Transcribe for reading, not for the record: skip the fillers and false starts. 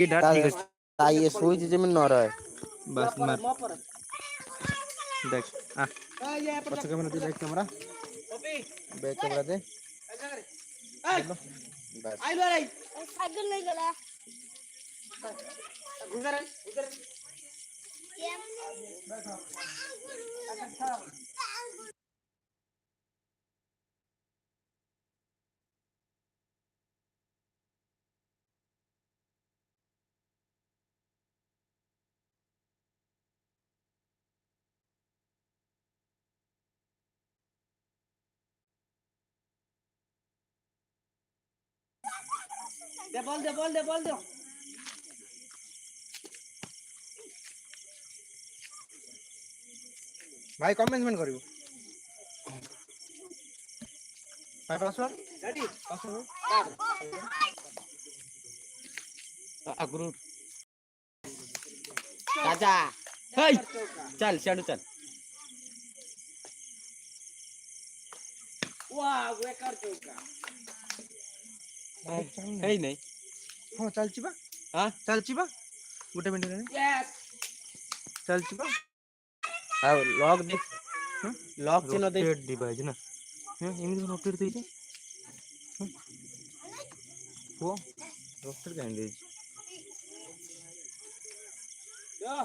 ଏଇଟା ଠିକ ଅଛି ଇଏ ଶୋଇଛି ଯେମିତି ନ ରହେ। बस मार देख आ पछ कैमरा दे बैक कैमरा बैक कैमरा दे बोलो बस साइकिल नहीं चला दे बोल दे भाई कमेंटमेंट करियो भाई पासवर्ड रेडी पासवर्ड अग्रू राजा हे चल चल चल वाह वे कर चौका हे नहीं हां चलची बा हां चलची बा गुटे मिनिट रे यस चलची बा हां लॉक देख हां लॉक चिन्ह देख रोटेट डिवाइस ना हां इमिति रोटेट देई वो रोटेट कहीं दे यो